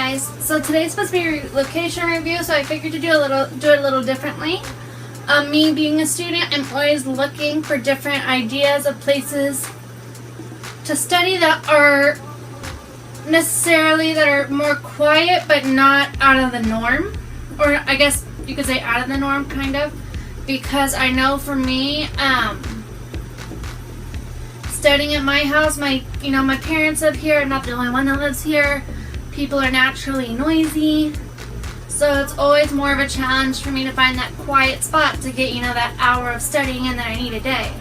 guys, so today's supposed to be a location review, so I figured to do it a little differently. Me being a student, I'm always looking for different ideas of places to study that are more quiet but not out of the norm, or I guess you could say out of the norm, kind of, because I know for me, studying at my house, my parents live here. I'm not the only one that lives here. People are naturally noisy, so it's always more of a challenge for me to find that quiet spot to get, that hour of studying in that I need a day.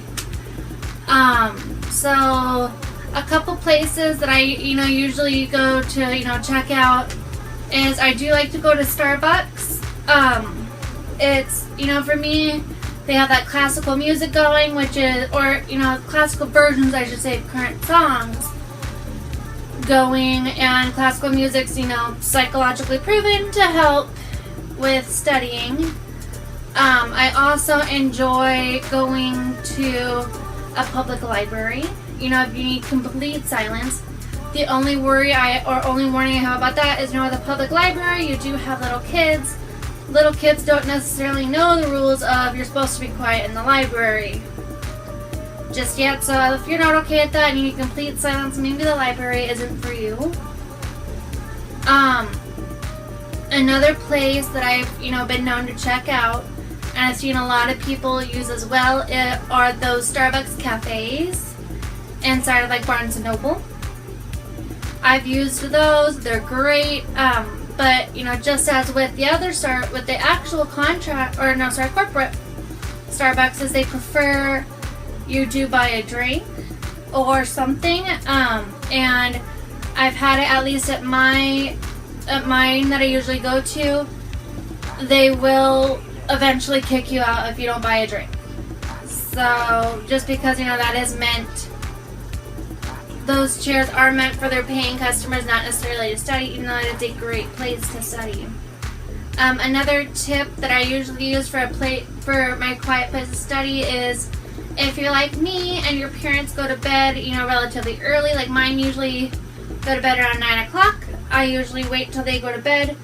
So a couple places that I, usually go to, check out is I do like to go to Starbucks. It's, for me, they have that classical music going, classical versions, I should say, of current songs going, and classical music's, psychologically proven to help with studying. I also enjoy going to a public library. If you need complete silence. The only warning I have about that is, at the public library, you do have little kids. Little kids don't necessarily know the rules of you're supposed to be quiet in the library just yet, so if you're not okay with that and you need complete silence, maybe the library isn't for you. Another place that I've been known to check out, and I've seen a lot of people use as well, are those Starbucks cafes inside of Barnes & Noble. I've used those, they're great, but just as with the actual corporate Starbucks, is they prefer you do buy a drink or something, and I've had it, at least at mine that I usually go to, they will eventually kick you out if you don't buy a drink. So just because that is meant, those chairs are meant for their paying customers, not necessarily to study, even though it's a great place to study. Another tip that I usually use for my quiet place to study is, if you're like me and your parents go to bed, relatively early, like mine usually go to bed around 9 o'clock, I usually wait till they go to bed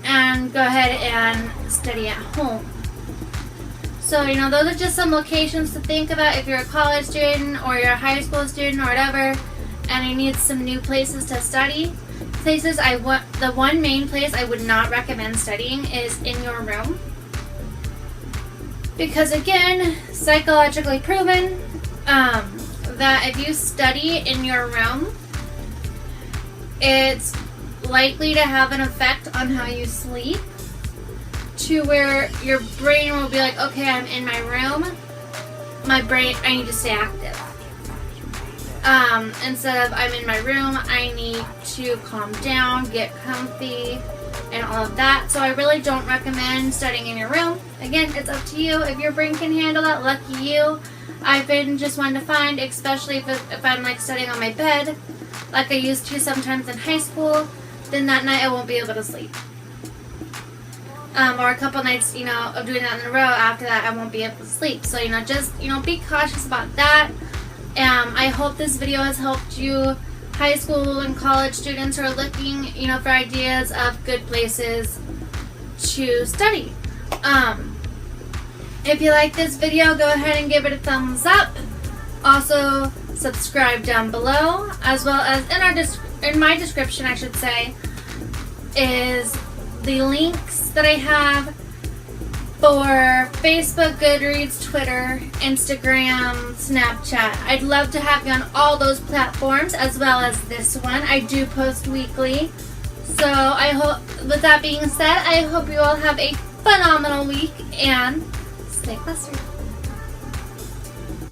and go ahead and study at home. So, those are just some locations to think about if you're a college student or you're a high school student or whatever, and you need some new places to study. The one main place I would not recommend studying is in your room. Because again, psychologically proven, that if you study in your room, it's likely to have an effect on how you sleep, to where your brain will be like, okay, I'm in my room, I need to stay active. Instead of I'm in my room, I need to calm down, get comfy, and all of that. So I really don't recommend studying in your room. Again, it's up to you. If your brain can handle that, lucky you. I've been just one to find, especially if I'm studying on my bed, like I used to sometimes in high school, then that night I won't be able to sleep. Or a couple nights, of doing that in a row, after that I won't be able to sleep. So, just, be cautious about that. I hope this video has helped you, high school and college students who are looking, for ideas of good places to study. If you like this video, go ahead and give it a thumbs up. Also, subscribe down below, as well as in my description, I should say, is the links that I have for Facebook, Goodreads, Twitter, Instagram, Snapchat. I'd love to have you on all those platforms, as well as this one. I do post weekly. So with that being said, I hope you all have a phenomenal week, and stay clustered.